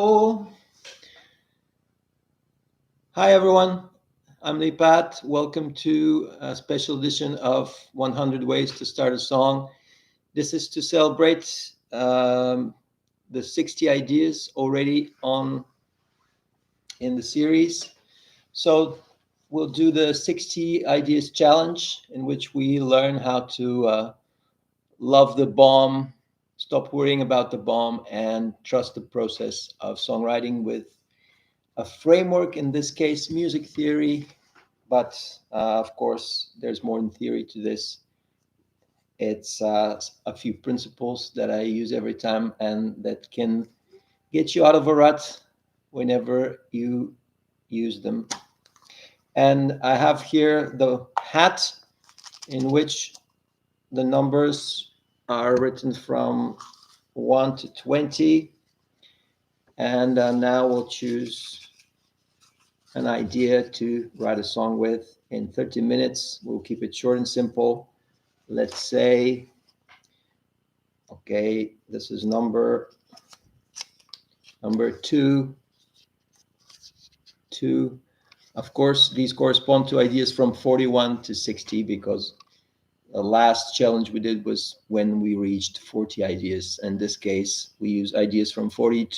Oh, hi everyone. I'm Lipat. Welcome to a special edition of 100 Ways to Start a Song. This is to celebrate the 60 ideas already on in the series. So we'll do the 60 ideas challenge, in which we learn how to love the bomb, stop worrying about the bomb, and trust the process of songwriting with a framework, in this case, music theory. But of course, there's more in theory to this. It's a few principles that I use every time and that can get you out of a rut whenever you use them. And I have here the hat, in which the numbers are written from 1 to 20. And now we'll choose an idea to write a song with in 30 minutes. We'll keep it short and simple. Let's say, okay, this is number two. Of course, these correspond to ideas from 41 to 60, because the last challenge we did was when we reached 40 ideas. In this case, we use ideas from 41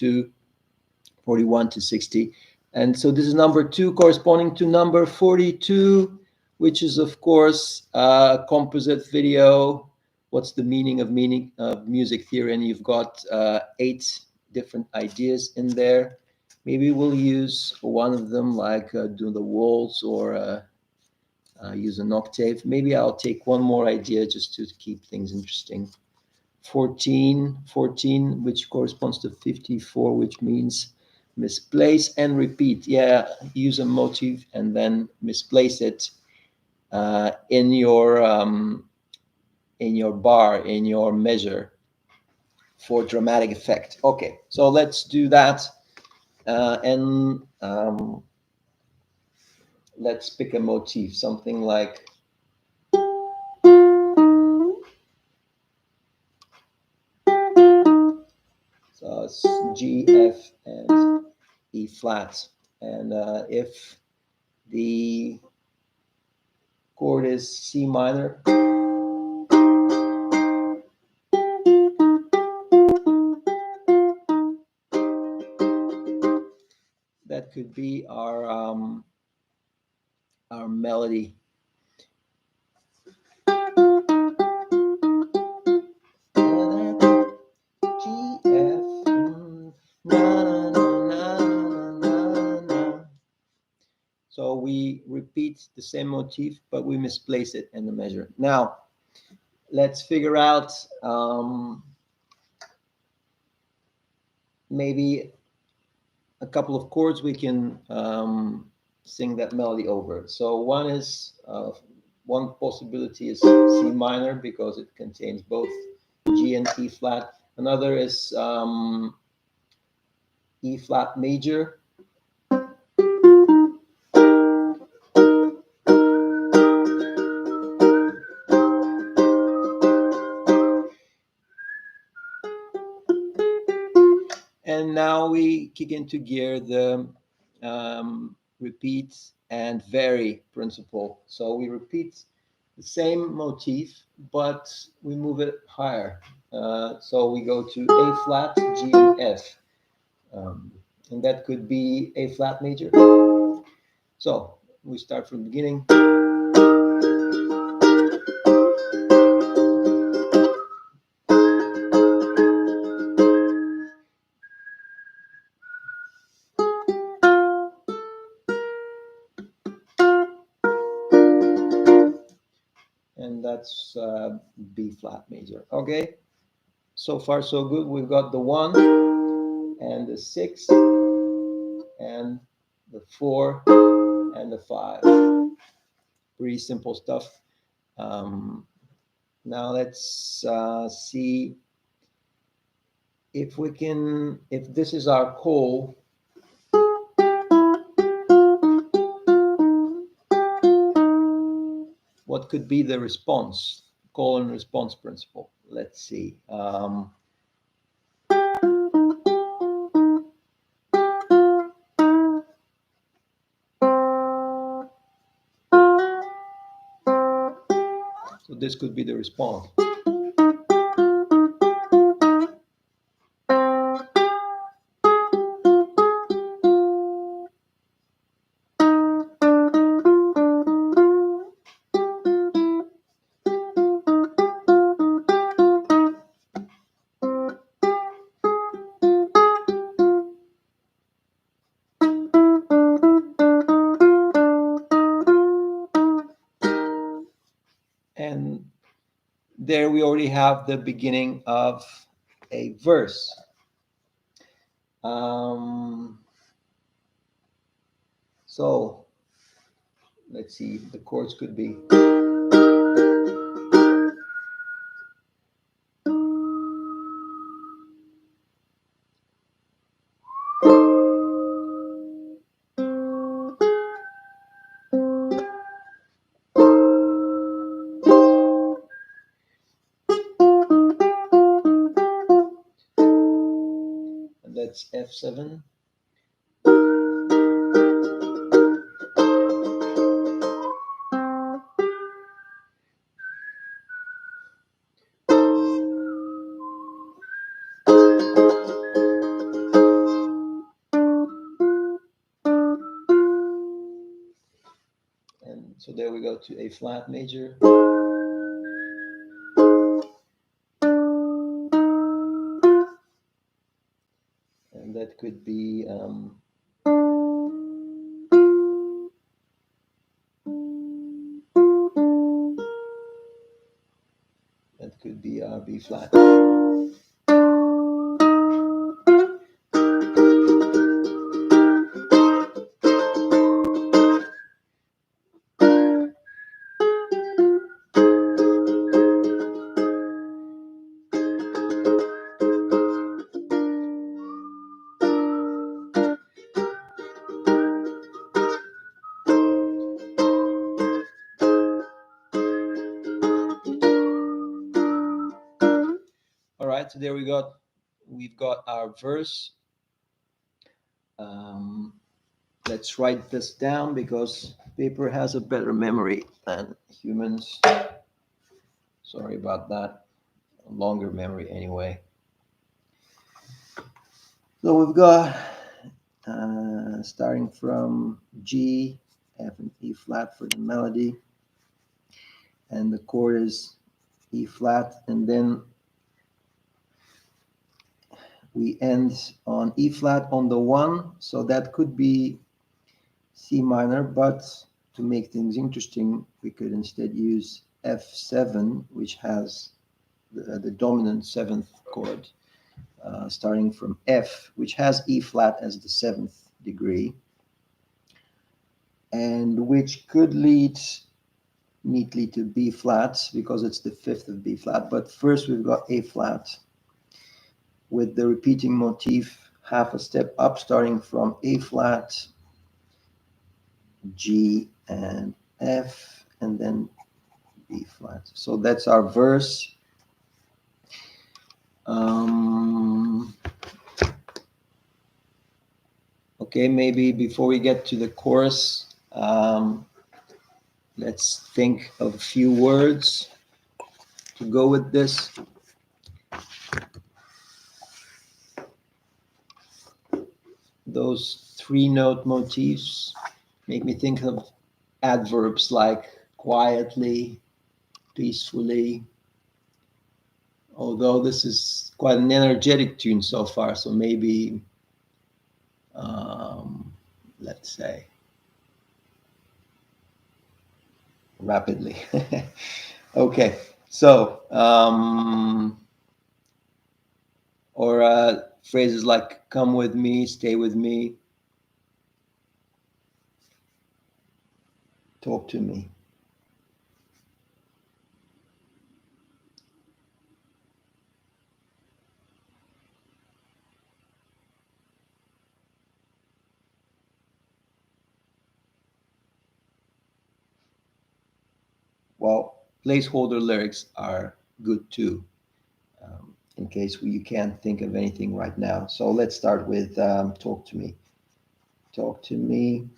to 60. And so this is number 2 corresponding to number 42, which is, of course, a composite video. What's the meaning of music theory? And you've got 8 different ideas in there. Maybe we'll use one of them, like do the waltz, or use an octave. Maybe I'll take one more idea just to keep things interesting. 14, which corresponds to 54, which means misplace and repeat. Yeah, use a motive and then misplace it in your bar, in your measure, for dramatic effect. Okay, so let's do that, and let's pick a motif, something like so it's G, F, and E flat. And if the chord is C minor, that could be our melody. G, F, na, na, na, na, na. So we repeat the same motif, but we misplace it in the measure. Now, let's figure out maybe a couple of chords we can sing that melody over. So one possibility is C minor, because it contains both G and E flat. Another is E flat major. And now we kick into gear the repeat and vary principle. So we repeat the same motif, but we move it higher. So we go to A flat, G, and F. And that could be A flat major. So we start from the beginning. And that's B flat major. Okay, so far so good. We've got the 1 and the 6 and the 4 and the 5. Pretty simple stuff. Now let's see if we can, if this is our call, what could be the response? Call and response principle. Let's see. So this could be the response. And there we already have the beginning of a verse. So let's see, the chords could be. And that's F7. And so there we go to A flat major. And that could be B flat. All right, so there we've got our verse. Let's write this down because paper has a better memory than humans. Sorry about that. A longer memory anyway. So we've got starting from G, F and E flat for the melody. And the chord is E flat, and then we end on E flat on the 1, so that could be C minor, but to make things interesting, we could instead use F7, which has the dominant 7th chord, starting from F, which has E flat as the 7th degree, and which could lead neatly to B flat because it's the 5th of B flat. But first we've got A flat with the repeating motif half a step up, starting from A flat, G and F, and then B flat. So that's our verse. Okay, maybe before we get to the chorus, let's think of a few words to go with this. Those 3-note motifs make me think of adverbs like quietly, peacefully, although this is quite an energetic tune so far, so maybe, let's say, rapidly. Okay, so, or phrases like come with me, stay with me, talk to me. Well, placeholder lyrics are good too, in case you can't think of anything right now. So let's start with talk to me. Talk to me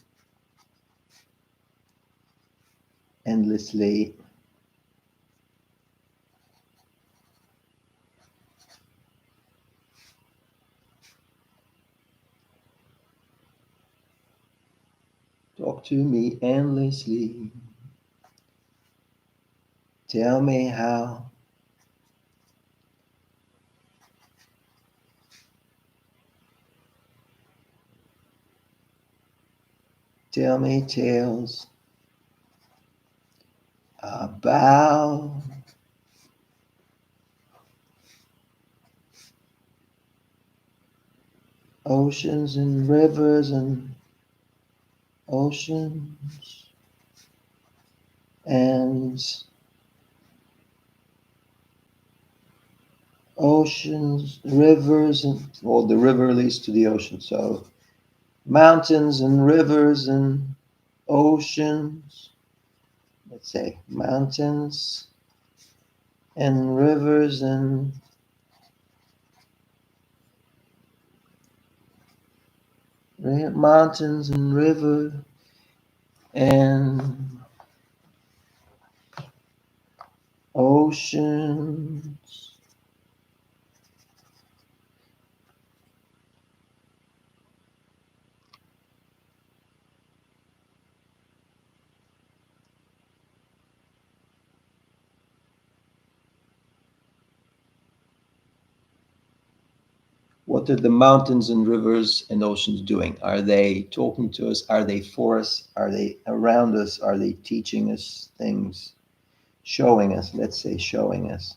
endlessly Talk to me endlessly. Tell me how. Tell me tales about oceans and rivers and oceans and oceans, rivers, and well, the river leads to the ocean. So mountains and rivers and oceans. Let's say mountains and rivers and mountains and river and oceans. What are the mountains and rivers and oceans doing? Are they talking to us? Are they for us? Are they around us? Are they teaching us things? Showing us, let's say, showing us.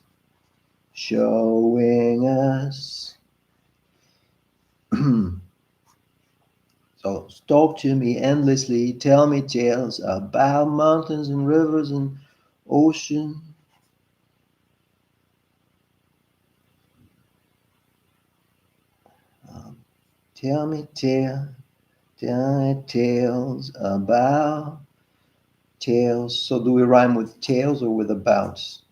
Showing us. So talk to me endlessly. Tell me tales about mountains and rivers and ocean. Um, tell me tales about tales. So do we rhyme with tales or with abouts?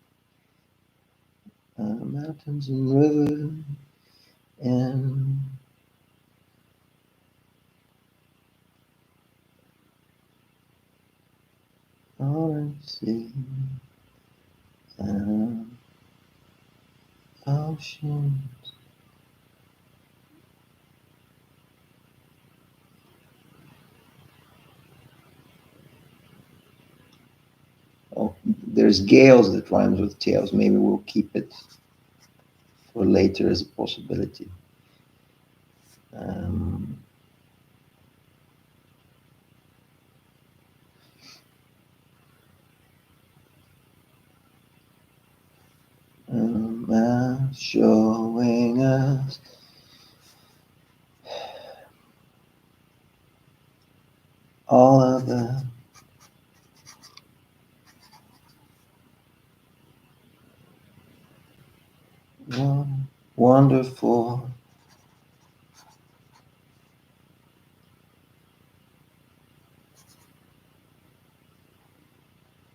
Mountains and rivers and ocean, ocean. Oh, there's gales that rhymes with tails. Maybe we'll keep it for later as a possibility. Um, showing us all of the wonderful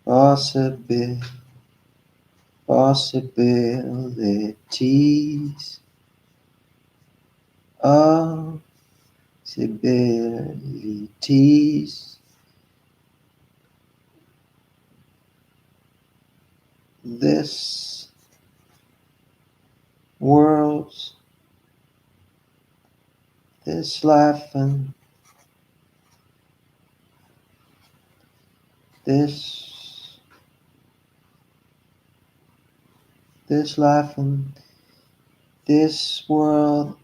possibilities of possibilities. This world, this life, and this life and this world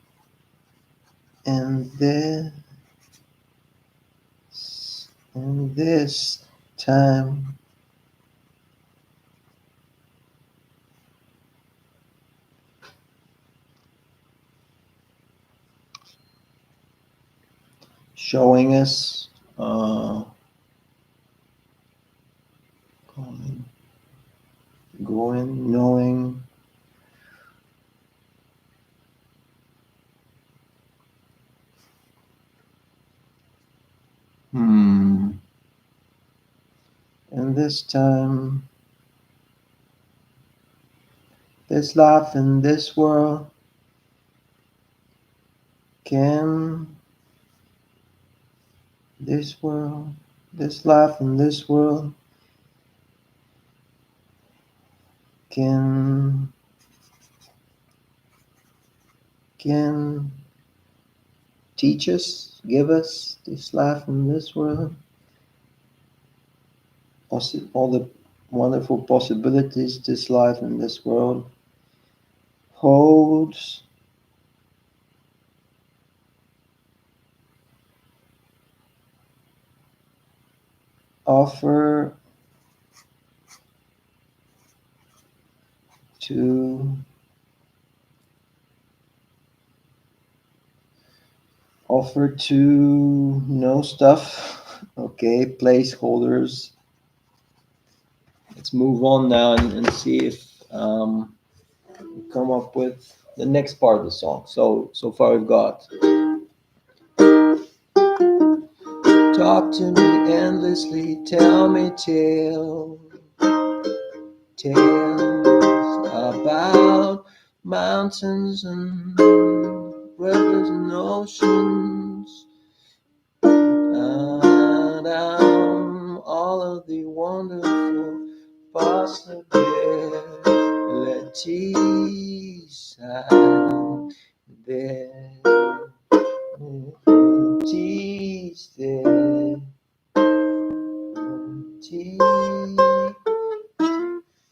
and this time. Showing us, going, knowing, and this time, this life and this world can, this world, this life and this world can teach us, give us this life and this world all the wonderful possibilities this life and this world holds. Offer to know stuff. Okay, placeholders. Let's move on now and see if we come up with the next part of the song. So far we've got talk to me endlessly, tell me tales about mountains and rivers and oceans, and all of the wonderful possibilities out there. Tease there.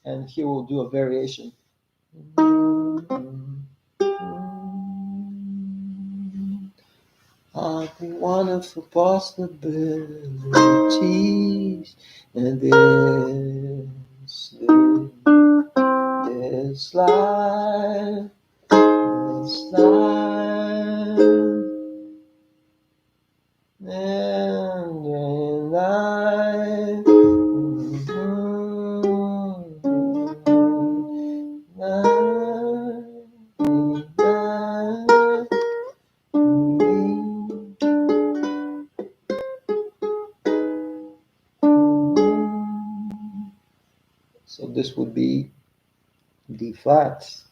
And here we'll do a variation. All the wonderful possibilities, and this life, and life. So this would be D flat.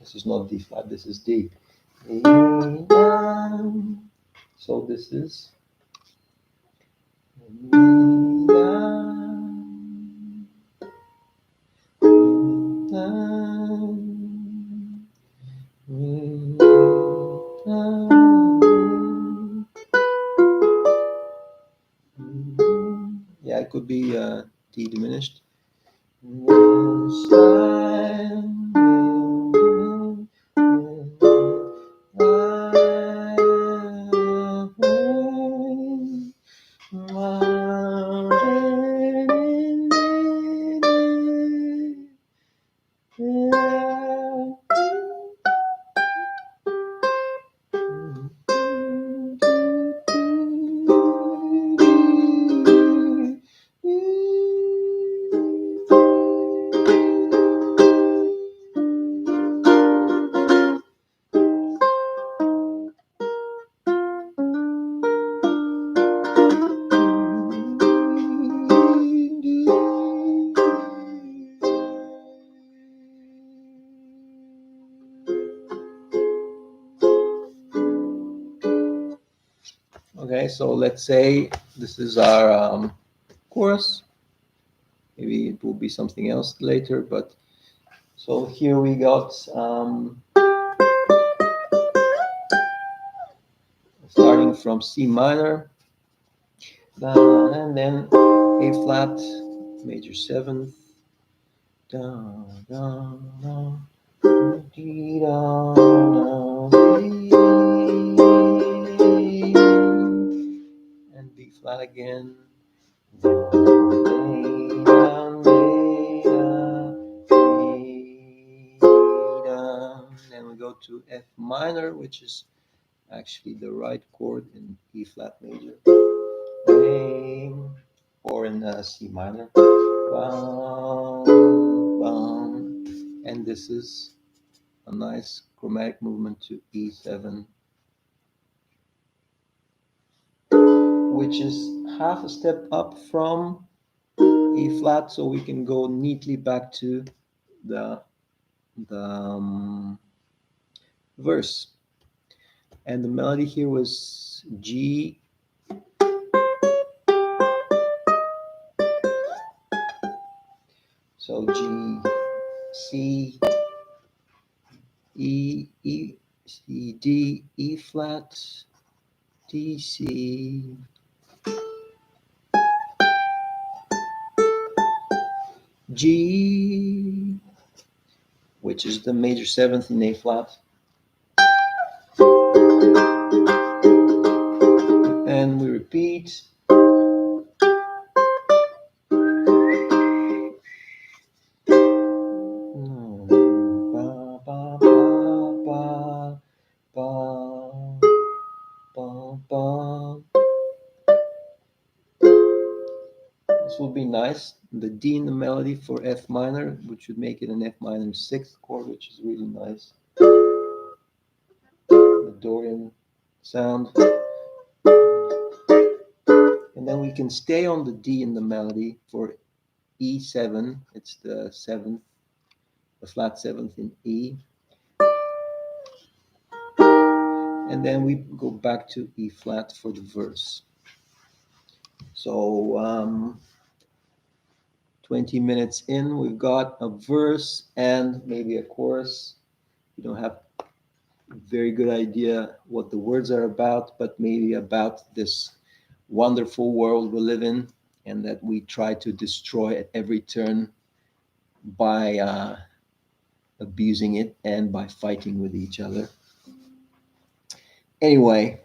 This is not D flat, this is D. So this is yeah, it could be D diminished. Okay, so let's say this is our chorus. Maybe it will be something else later, but so here we got starting from C minor, and then A flat, major seventh, down, down, down, dee, down, and B flat again. Then we go to F minor, which is actually the right chord in E flat major, or in C minor, and this is a nice chromatic movement to E7, which is half a step up from E flat, so we can go neatly back to the verse. And the melody here was G, so G, C, E, C, D, E flat, D, C, G, which is the major seventh in A flat, and we repeat. This will be nice. The D in the melody for F minor, which would make it an F minor sixth chord, which is really nice. The Dorian sound. And then we can stay on the D in the melody for E7. It's the seventh, the flat seventh in E. And then we go back to E flat for the verse. So 20 minutes in, we've got a verse and maybe a chorus. You don't have a very good idea what the words are about, but maybe about this wonderful world we live in and that we try to destroy at every turn by abusing it and by fighting with each other. Anyway,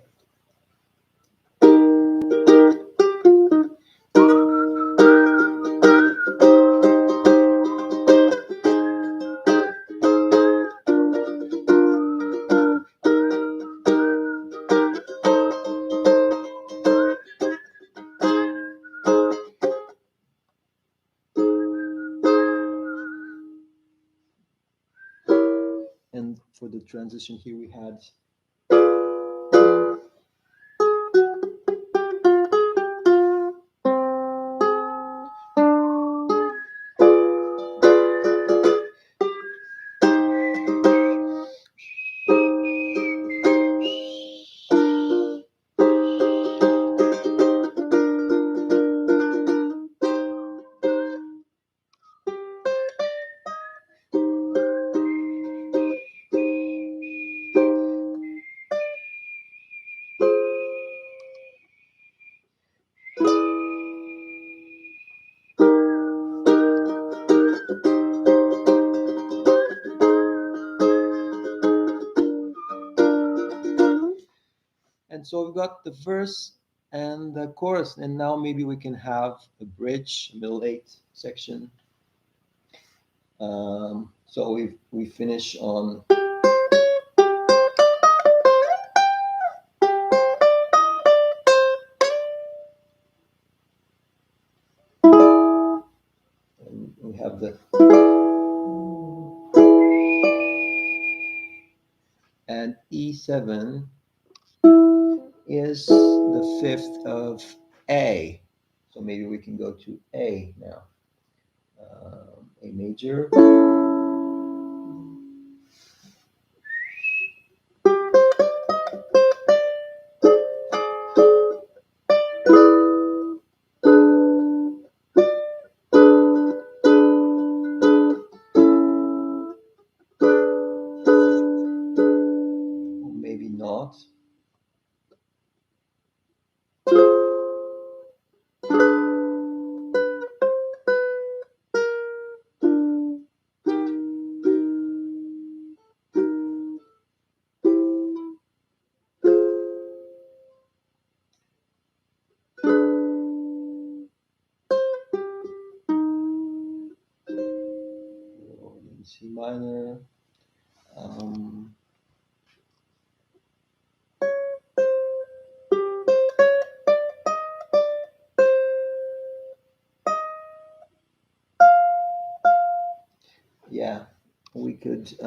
and for the transition here we had and so we've got the verse and the chorus, and now maybe we can have a bridge, a middle eight section. So we finish on and we have the and E7 is the fifth of A. So maybe we can go to A now. A major. Or maybe not. C minor. could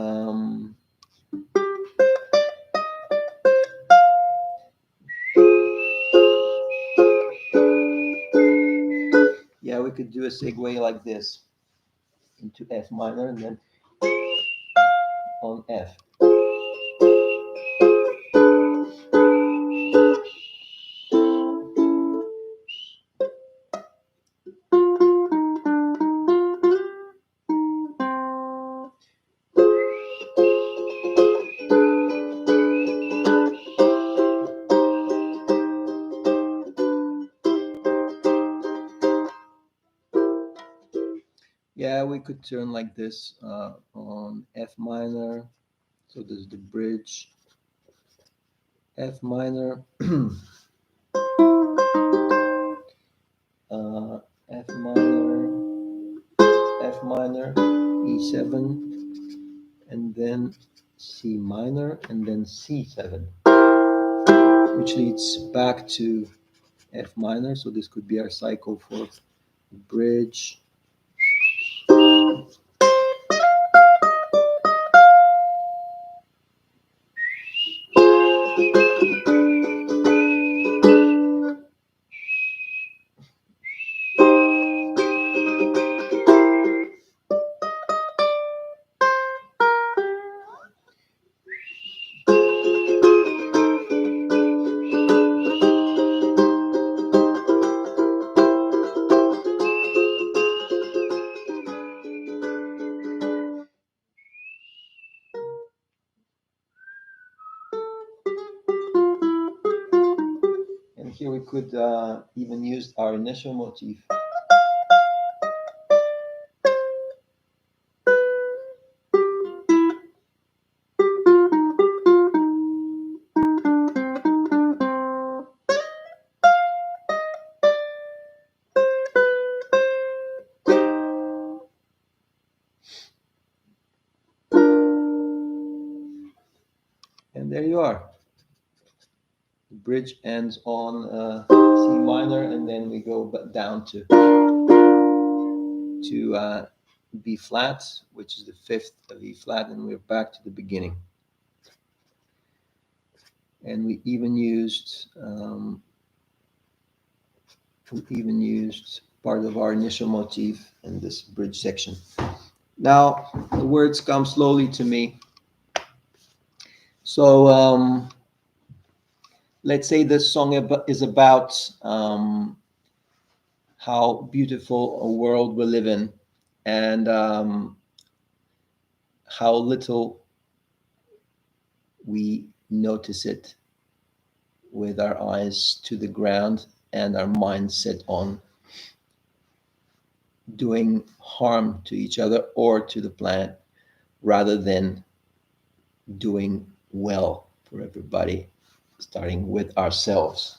we could do a segue like this into F minor and then on F. Yeah, we could turn like this on F minor. So this is the bridge. F minor, F minor, F minor, E7, and then C minor, and then C7, which leads back to F minor. So this could be our cycle for bridge. And here we could even use our initial motif. And there you are. The bridge ends on C minor, and then we go down to B flat, which is the fifth of E flat, and we're back to the beginning. And we even used part of our initial motif in this bridge section. Now the words come slowly to me. So let's say this song is about how beautiful a world we live in, and how little we notice it with our eyes to the ground and our minds set on doing harm to each other or to the planet, rather than doing well for everybody, starting with ourselves.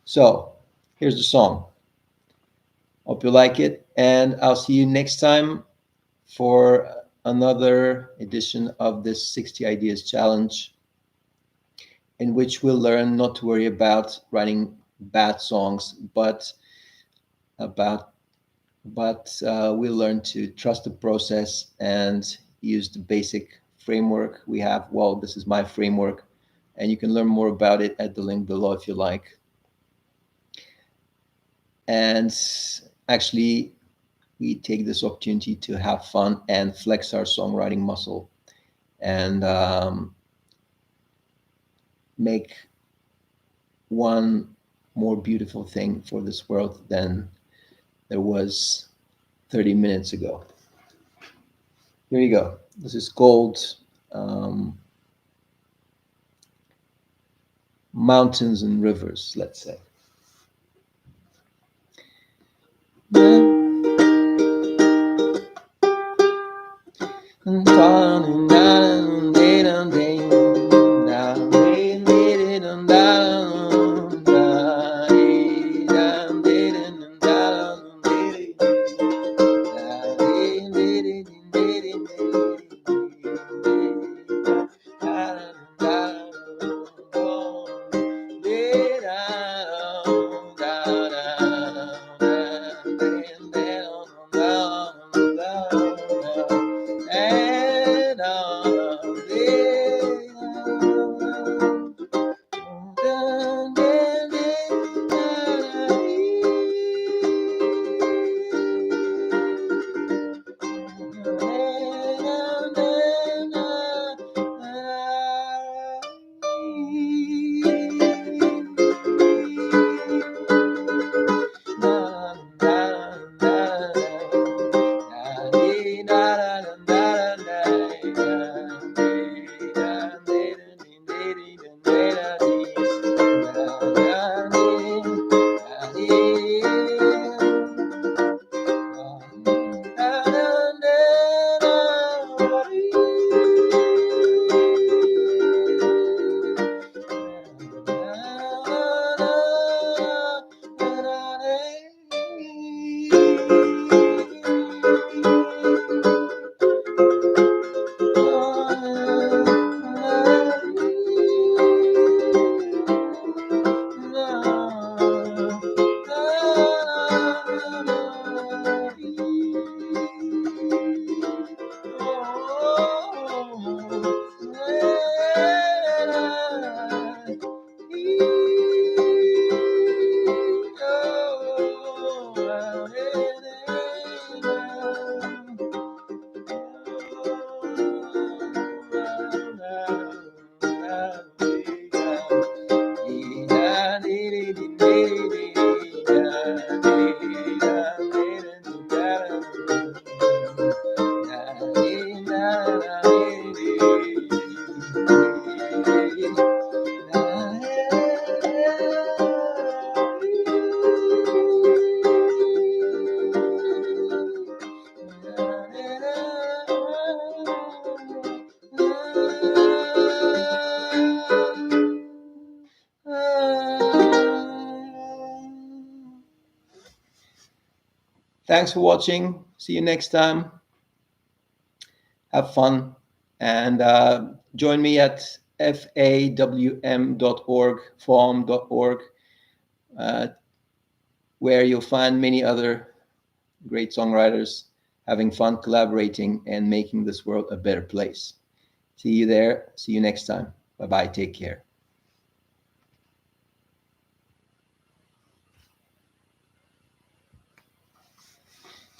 So here's the song. Hope you like it, and I'll see you next time for another edition of this 60 Ideas Challenge, in which we'll learn not to worry about writing bad songs, but we'll learn to trust the process and use the basic framework we have. Well, this is my framework, and you can learn more about it at the link below if you like. And actually, we take this opportunity to have fun and flex our songwriting muscle, and make one more beautiful thing for this world than there was 30 minutes ago. Here you go. This is called Mountains and Rivers, let's say. Thanks for watching. See you next time. Have fun. And join me at fawm.org, fawm.org, where you'll find many other great songwriters having fun collaborating and making this world a better place. See you there. See you next time. Bye-bye. Take care.